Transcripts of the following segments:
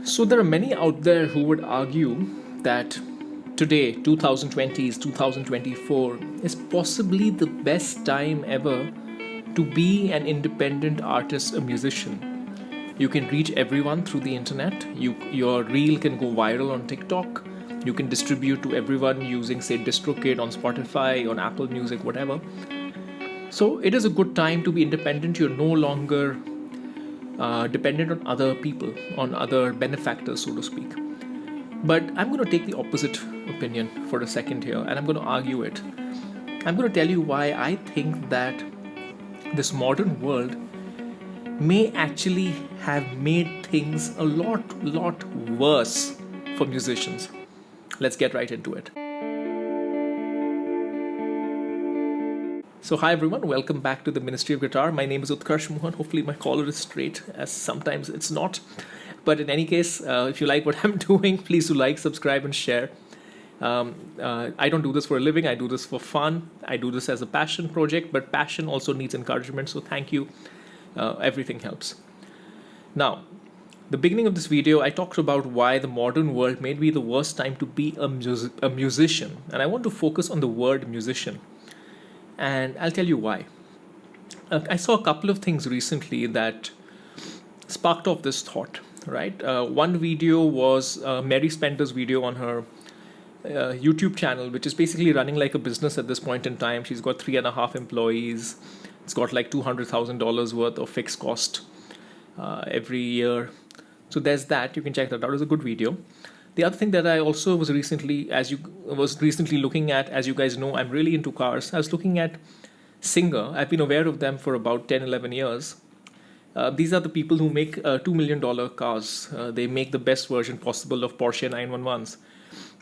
So there are many out there who would argue that today, 2020s, 2024, is possibly the best time ever to be an independent artist, a musician. You can reach everyone through the internet. Your reel can go viral on TikTok. You can distribute to everyone using, say, DistroKid on Spotify, on Apple Music, whatever. So it is a good time to be independent. You're no longer dependent on other people, on other benefactors, so to speak. But I'm going to take the opposite opinion for a second here, and I'm going to argue it. I'm going to tell you why I think that this modern world may actually have made things a lot worse for musicians. Let's get right into it. So hi everyone, welcome back to the Ministry of Guitar. My name is Utkarsh Mohan. Hopefully my collar is straight, as sometimes it's not. But in any case, if you like what I'm doing, please do like, subscribe and share. I don't do this for a living, I do this for fun. I do this as a passion project, but passion also needs encouragement, so thank you. Everything helps. Now, the beginning of this video, I talked about why the modern world may be the worst time to be a musician. And I want to focus on the word musician. And I'll tell you why. I saw a couple of things recently that sparked off this thought, right? One video was Mary Spender's video on her YouTube channel, which is basically running like a business at this point in time. She's got 3.5 employees. It's got like $200,000 worth of fixed cost every year. So there's that. You can check that out. It's a good video. The other thing that I also was recently looking at, as you guys know, I'm really into cars. I was looking at Singer. I've been aware of them for about 10, 11 years. These are the people who make $2 million cars. They make the best version possible of Porsche 911s.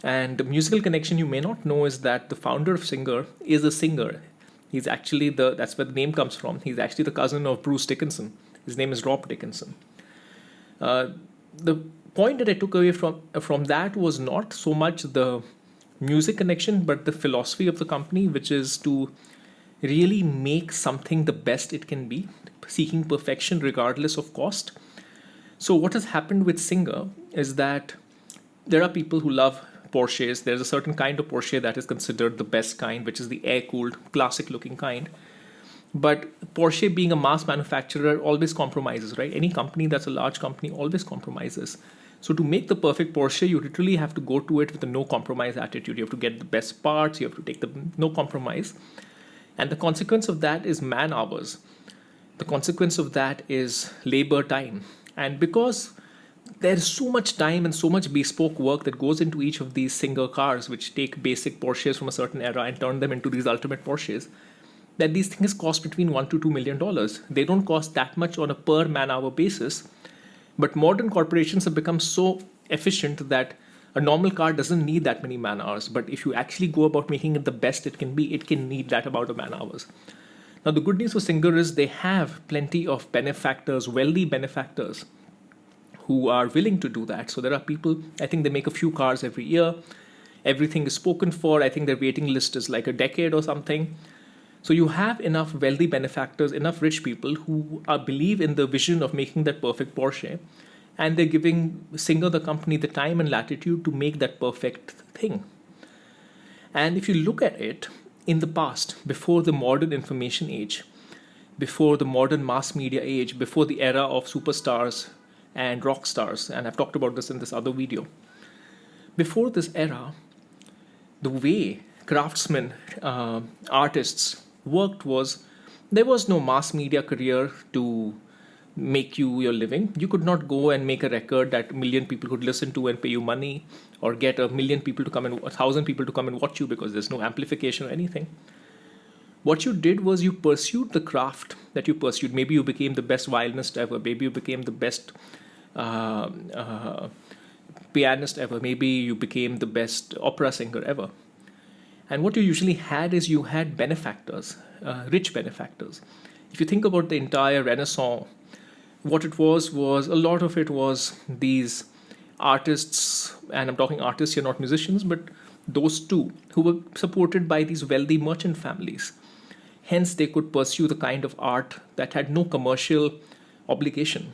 And the musical connection you may not know is that the founder of Singer is a singer. He's actually that's where the name comes from. He's actually the cousin of Bruce Dickinson. His name is Rob Dickinson. The point that I took away from that was not so much the music connection, but the philosophy of the company, which is to really make something the best it can be, seeking perfection regardless of cost. So what has happened with Singer is that there are people who love Porsches. There's a certain kind of Porsche that is considered the best kind, which is the air-cooled, classic-looking kind. But Porsche, being a mass manufacturer, always compromises, right? Any company that's a large company always compromises. So to make the perfect Porsche, you literally have to go to it with a no compromise attitude. You have to get the best parts. You have to take the no compromise. And the consequence of that is man hours. The consequence of that is labor time. And because there's so much time and so much bespoke work that goes into each of these Singer cars, which take basic Porsches from a certain era and turn them into these ultimate Porsches, that these things cost between $1 to $2 million. They don't cost that much on a per man hour basis. But modern corporations have become so efficient that a normal car doesn't need that many man hours. But if you actually go about making it the best it can be, it can need that amount of man hours. Now, the good news for Singer is they have plenty of benefactors, wealthy benefactors, who are willing to do that. So there are people, I think they make a few cars every year. Everything is spoken for. I think their waiting list is like a decade or something. So you have enough wealthy benefactors, enough rich people who believe in the vision of making that perfect Porsche, and they're giving Singer, the company, the time and latitude to make that perfect thing. And if you look at it, in the past, before the modern information age, before the modern mass media age, before the era of superstars and rock stars, and I've talked about this in this other video, before this era, the way craftsmen, artists worked was there was no mass media career to make you your living. You could not go and make a record that 1 million people could listen to and pay you money, or get 1 million people to come and 1,000 people to come and watch you, because there's no amplification or anything. What you did was you pursued the craft that you pursued. Maybe you became the best violinist ever. Maybe you became the best pianist ever. Maybe you became the best opera singer ever. And what you usually had is you had benefactors, rich benefactors. If you think about the entire Renaissance, what it was a lot of it was these artists, and I'm talking artists here, not musicians, but those two, who were supported by these wealthy merchant families. Hence, they could pursue the kind of art that had no commercial obligation.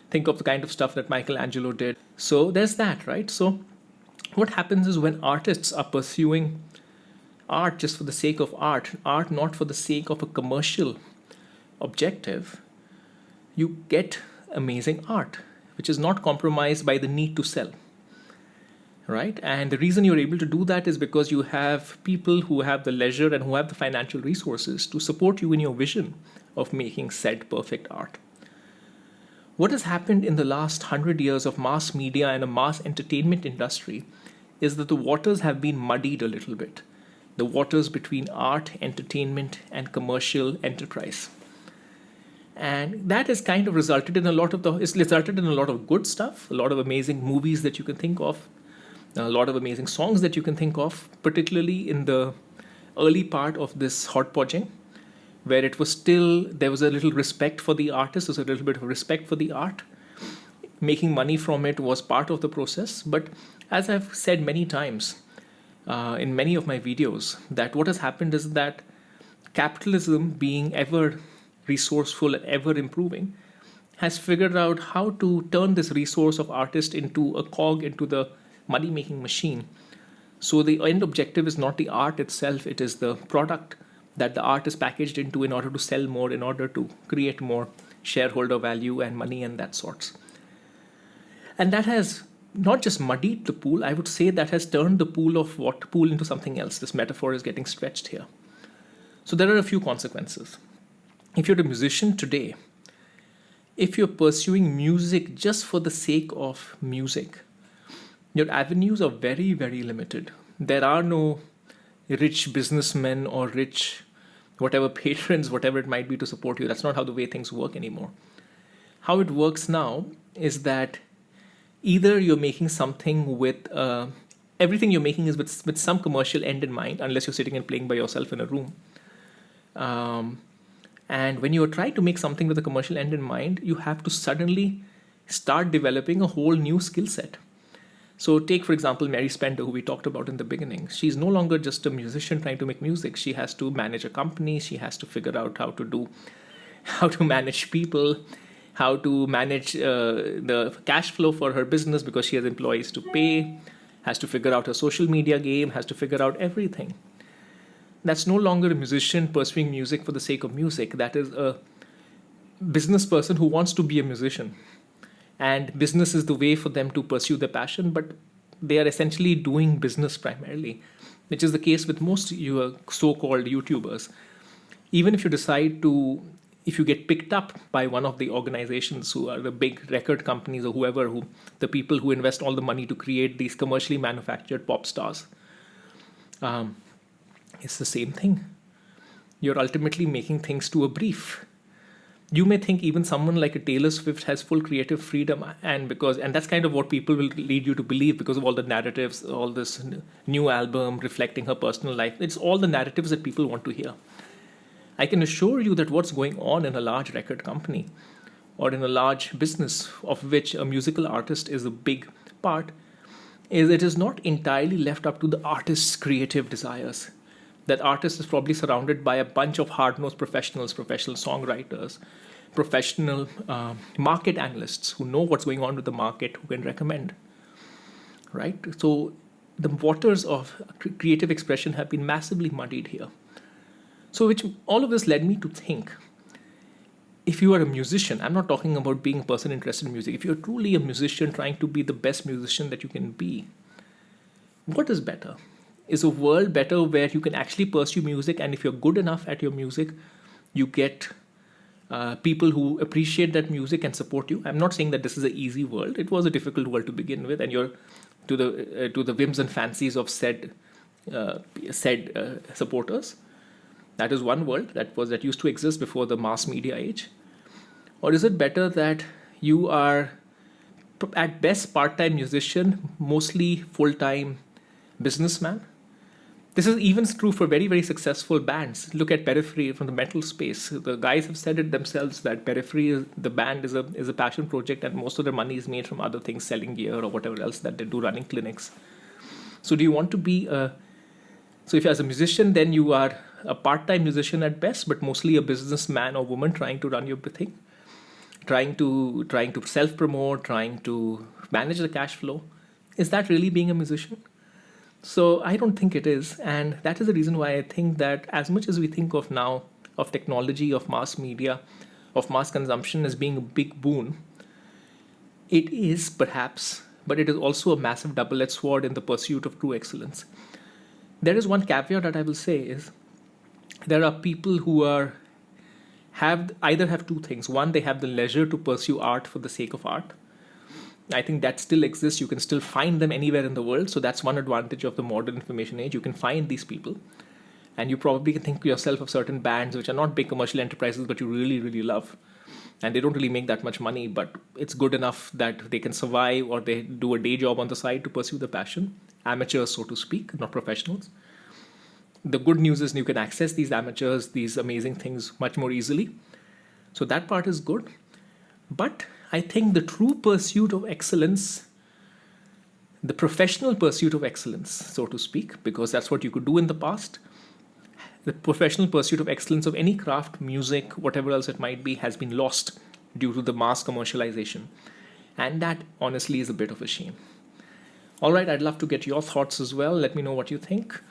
Think of the kind of stuff that Michelangelo did. So there's that, right? So what happens is when artists are pursuing art just for the sake of art not for the sake of a commercial objective, you get amazing art, which is not compromised by the need to sell, right? And the reason you're able to do that is because you have people who have the leisure and who have the financial resources to support you in your vision of making said perfect art. What has happened in the last 100 years of mass media and a mass entertainment industry is that the waters have been muddied a little bit. The waters between art, entertainment, and commercial enterprise. And that has kind of resulted in it's resulted in a lot of good stuff, a lot of amazing movies that you can think of, a lot of amazing songs that you can think of, particularly in the early part of this hodgepodging, where there was a little respect for the artist, there was a little bit of respect for the art. Making money from it was part of the process. But as I've said many times in many of my videos, that what has happened is that capitalism, being ever resourceful and ever improving, has figured out how to turn this resource of artist into a cog into the money making machine. So the end objective is not the art itself, it is the product that the art is packaged into in order to sell more, in order to create more shareholder value and money and that sorts. And that has not just muddied the pool, I would say that has turned the pool into something else. This metaphor is getting stretched here. So there are a few consequences. If you're a musician today, if you're pursuing music just for the sake of music, your avenues are very, very limited. There are no rich businessmen or rich whatever patrons, whatever it might be, to support you. That's not how the way things work anymore. How it works now is that either you're making something with everything you're making is with some commercial end in mind, unless you're sitting and playing by yourself in a room. And when you are trying to make something with a commercial end in mind, you have to suddenly start developing a whole new skill set. So take, for example, Mary Spender, who we talked about in the beginning. She's no longer just a musician trying to make music. She has to manage a company. She has to figure out how to manage people, how to manage the cash flow for her business because she has employees to pay, has to figure out her social media game, has to figure out everything. That's no longer a musician pursuing music for the sake of music. That is a business person who wants to be a musician. And business is the way for them to pursue their passion, but they are essentially doing business primarily, which is the case with most so-called YouTubers. Even if you if you get picked up by one of the organizations who are the big record companies or whoever, the people who invest all the money to create these commercially manufactured pop stars, it's the same thing. You're ultimately making things to a brief. You may think even someone like a Taylor Swift has full creative freedom, and that's kind of what people will lead you to believe because of all the narratives, all this new album reflecting her personal life. It's all the narratives that people want to hear. I can assure you that what's going on in a large record company or in a large business of which a musical artist is a big part is it is not entirely left up to the artist's creative desires. That artist is probably surrounded by a bunch of hard-nosed professionals, professional songwriters, professional market analysts who know what's going on with the market, who can recommend, right? So the waters of creative expression have been massively muddied here. So all of this led me to think, if you are a musician, I'm not talking about being a person interested in music, if you're truly a musician trying to be the best musician that you can be, what is better? Is a world better where you can actually pursue music, and if you're good enough at your music, you get people who appreciate that music and support you? I'm not saying that this is an easy world. It was a difficult world to begin with, and you're to the whims and fancies of said supporters. That is one world that used to exist before the mass media age. Or is it better that you are at best part-time musician, mostly full-time businessman? This is even true for very, very successful bands. Look at Periphery from the metal space. The guys have said it themselves that Periphery, the band, is a passion project, and most of their money is made from other things, selling gear or whatever else that they do, running clinics. So do you want to be so if as a musician, then you are a part-time musician at best, but mostly a businessman or woman trying to run your thing, trying to self promote, trying to manage the cash flow. Is that really being a musician? So I don't think it is, and that is the reason why I think that as much as we think of now of technology, of mass media, of mass consumption as being a big boon, it is perhaps, but it is also a massive double-edged sword in the pursuit of true excellence. There is one caveat that I will say is there are people who are have two things. One, they have the leisure to pursue art for the sake of art. I think that still exists. You can still find them anywhere in the world. So that's one advantage of the modern information age. You can find these people. And you probably can think to yourself of certain bands which are not big commercial enterprises, but you really, really love. And they don't really make that much money, but it's good enough that they can survive, or they do a day job on the side to pursue the passion. Amateurs, so to speak, not professionals. The good news is you can access these amateurs, these amazing things much more easily. So that part is good. But I think the true pursuit of excellence, the professional pursuit of excellence, so to speak, because that's what you could do in the past, the professional pursuit of excellence of any craft, music, whatever else it might be, has been lost due to the mass commercialization. And that honestly is a bit of a shame. All right, I'd love to get your thoughts as well. Let me know what you think.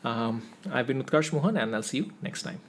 I've been Utkarsh Mohan, and I'll see you next time.